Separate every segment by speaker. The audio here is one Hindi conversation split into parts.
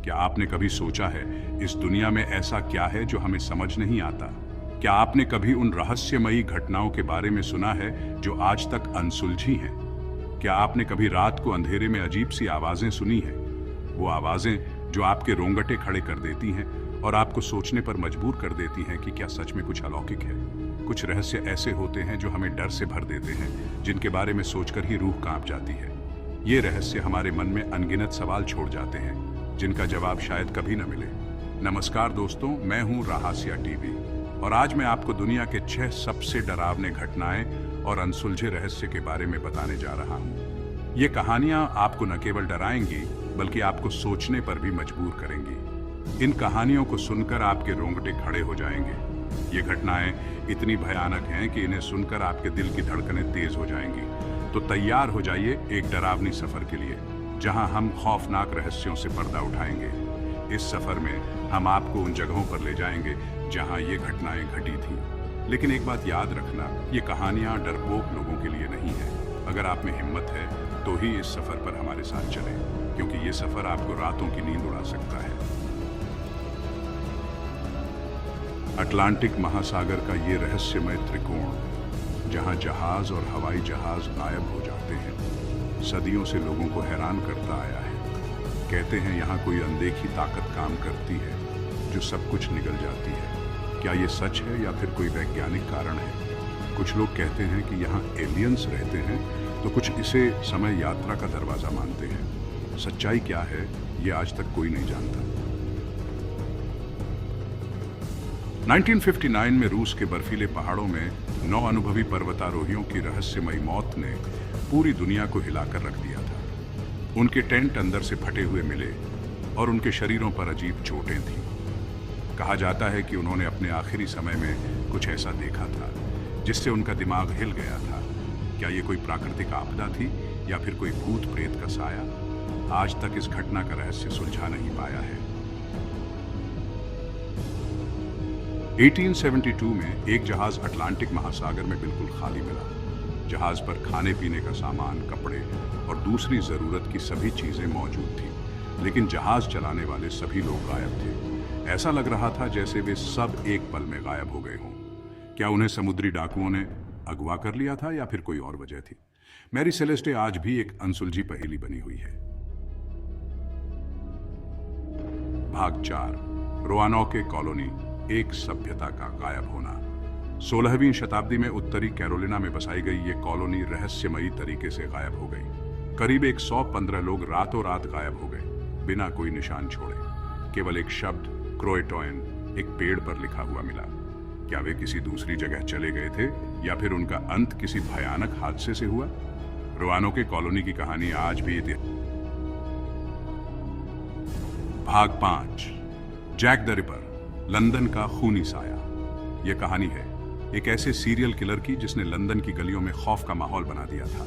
Speaker 1: क्या आपने कभी सोचा है इस दुनिया में ऐसा क्या है जो हमें समझ नहीं आता? क्या आपने कभी उन रहस्यमयी घटनाओं के बारे में सुना है जो आज तक अनसुलझी हैं? क्या आपने कभी रात को अंधेरे में अजीब सी आवाजें सुनी हैं? वो आवाजें जो आपके रोंगटे खड़े कर देती हैं और आपको सोचने पर मजबूर कर देती हैं कि क्या सच में कुछ अलौकिक है। कुछ रहस्य ऐसे होते हैं जो हमें डर से भर देते हैं, जिनके बारे में सोचकर ही रूह कांप जाती है। ये रहस्य हमारे मन में अनगिनत सवाल छोड़ जाते हैं, जिनका जवाब शायद कभी न मिले। नमस्कार दोस्तों, मैं हूं राहासिया टीवी और आज मैं आपको दुनिया के 6 सबसे डरावने घटनाएं और अनसुलझे रहस्य के बारे में बताने जा रहा हूं। ये कहानियां आपको न केवल डराएंगी बल्कि आपको सोचने पर भी मजबूर करेंगी। इन कहानियों को सुनकर आपके रोंगटे खड़े हो जाएंगे। ये घटनाएं इतनी भयानक हैं कि इन्हें सुनकर आपके दिल की धड़कनें तेज हो जाएंगी। तो तैयार हो जाइए एक डरावनी सफर के लिए, जहां हम खौफनाक रहस्यों से पर्दा उठाएंगे। इस सफर में हम आपको उन जगहों पर ले जाएंगे जहां ये घटनाएं घटी थीं। लेकिन एक बात याद रखना, ये कहानियां डरपोक लोगों के लिए नहीं है। अगर आप में हिम्मत है तो ही इस सफर पर हमारे साथ चलें, क्योंकि ये सफर आपको रातों की नींद उड़ा सकता है। अटलांटिक महासागर का ये रहस्यमय त्रिकोण, जहां जहाज और हवाई जहाज गायब हो जाते हैं, सदियों से लोगों को हैरान करता आया है। कहते हैं यहाँ कोई अनदेखी ताकत काम करती है जो सब कुछ निगल जाती है। क्या ये सच है या फिर कोई वैज्ञानिक कारण है? कुछ लोग कहते हैं कि यहाँ एलियंस रहते हैं, तो कुछ इसे समय यात्रा का दरवाजा मानते हैं। सच्चाई क्या है ये आज तक कोई नहीं जानता। 1959 में रूस के बर्फीले पहाड़ों में 9 अनुभवी पर्वतारोहियों की रहस्यमयी मौत ने पूरी दुनिया को हिलाकर रख दिया था। उनके टेंट अंदर से फटे हुए मिले और उनके शरीरों पर अजीब चोटें थीं। कहा जाता है कि उन्होंने अपने आखिरी समय में कुछ ऐसा देखा था जिससे उनका दिमाग हिल गया था। क्या ये कोई प्राकृतिक आपदा थी या फिर कोई भूत प्रेत का साया? आज तक इस घटना का रहस्य सुलझा नहीं पाया है। 1872 में एक जहाज अटलांटिक महासागर में बिल्कुल खाली मिला। जहाज पर खाने पीने का सामान, कपड़े और दूसरी जरूरत की सभी चीजें मौजूद थीं, लेकिन जहाज चलाने वाले सभी लोग गायब थे। ऐसा लग रहा था जैसे वे सब एक पल में गायब हो गए हों। क्या उन्हें समुद्री डाकुओं ने अगवा कर लिया था या फिर कोई और वजह थी? मैरी सेलेस्टे आज भी एक अनसुलझी पहेली बनी हुई है। भाग 4, रोआनोके कॉलोनी, एक सभ्यता का गायब होना। 16वीं शताब्दी में उत्तरी कैरोलिना में बसाई गई ये कॉलोनी रहस्यमयी तरीके से गायब हो गई। करीब 115 लोग रातों रात गायब हो गए, बिना कोई निशान छोड़े। केवल एक शब्द क्रोएटोइन एक पेड़ पर लिखा हुआ मिला। क्या वे किसी दूसरी जगह चले गए थे या फिर उनका अंत किसी भयानक हादसे से हुआ? रोआनोके कॉलोनी की कहानी आज भी भाग 5, जैक द रिपर, लंदन का खूनी साया। यह कहानी है एक ऐसे सीरियल किलर की जिसने लंदन की गलियों में खौफ का माहौल बना दिया था।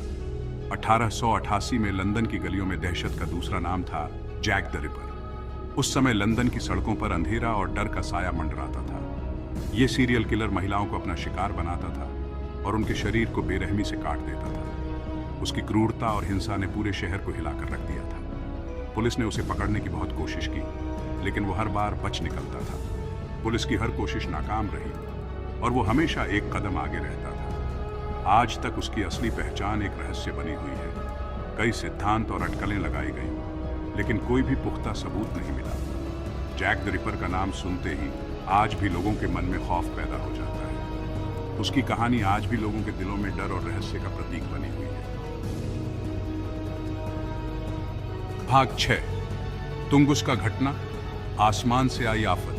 Speaker 1: 1888 में लंदन की गलियों में दहशत का दूसरा नाम था जैक द रिपर। उस समय लंदन की सड़कों पर अंधेरा और डर का साया मंडराता था। यह सीरियल किलर महिलाओं को अपना शिकार बनाता था और उनके शरीर को बेरहमी से काट देता था। उसकी क्रूरता और हिंसा ने पूरे शहर को हिलाकर रख दिया था। पुलिस ने उसे पकड़ने की बहुत कोशिश की, लेकिन वो हर बार बच निकलता था। पुलिस की हर कोशिश नाकाम रही और वो हमेशा एक कदम आगे रहता था। आज तक उसकी असली पहचान एक रहस्य बनी हुई है। कई सिद्धांत और अटकलें लगाई गई, लेकिन कोई भी पुख्ता सबूत नहीं मिला। जैक द रिपर का नाम सुनते ही आज भी लोगों के मन में खौफ पैदा हो जाता है। उसकी कहानी आज भी लोगों के दिलों में डर और रहस्य का प्रतीक बनी हुई है। भाग 6, तुंगुस्का घटना, आसमान से आई आफत।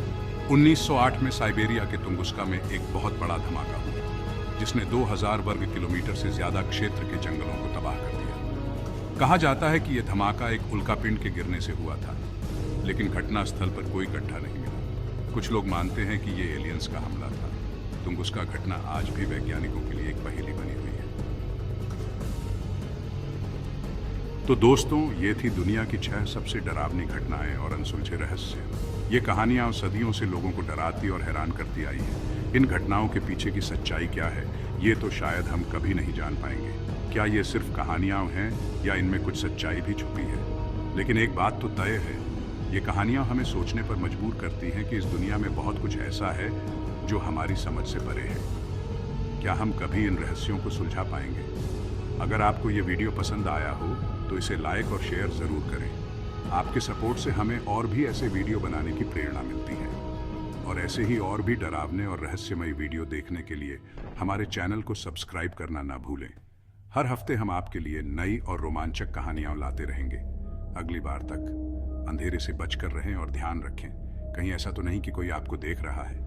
Speaker 1: 1908 में साइबेरिया के तुंगुस्का में एक बहुत बड़ा धमाका हुआ, जिसने 2000 वर्ग किलोमीटर से ज्यादा क्षेत्र के जंगलों को तबाह कर दिया। कहा जाता है कि यह धमाका एक उल्कापिंड के गिरने से हुआ था, लेकिन घटनास्थल पर कोई गड्ढा नहीं मिला। कुछ लोग मानते हैं कि यह एलियंस का हमला था। तुंगुस्का घटना आज भी वैज्ञानिकों के लिए एक पहेली बनी हुई है। तो दोस्तों, ये थी दुनिया की 6 सबसे डरावनी घटनाएं और अनसुलझे रहस्य। ये कहानियां सदियों से लोगों को डराती और हैरान करती आई हैं। इन घटनाओं के पीछे की सच्चाई क्या है, ये तो शायद हम कभी नहीं जान पाएंगे। क्या ये सिर्फ कहानियां हैं या इनमें कुछ सच्चाई भी छुपी है? लेकिन एक बात तो तय है, ये कहानियां हमें सोचने पर मजबूर करती हैं कि इस दुनिया में बहुत कुछ ऐसा है जो हमारी समझ से परे है। क्या हम कभी इन रहस्यों को सुलझा पाएंगे? अगर आपको ये वीडियो पसंद आया हो तो इसे लाइक और शेयर ज़रूर करें। आपके सपोर्ट से हमें और भी ऐसे वीडियो बनाने की प्रेरणा मिलती है। और ऐसे ही और भी डरावने और रहस्यमयी वीडियो देखने के लिए हमारे चैनल को सब्सक्राइब करना ना भूलें। हर हफ्ते हम आपके लिए नई और रोमांचक कहानियां लाते रहेंगे। अगली बार तक अंधेरे से बचकर रहें और ध्यान रखें, कहीं ऐसा तो नहीं कि कोई आपको देख रहा है।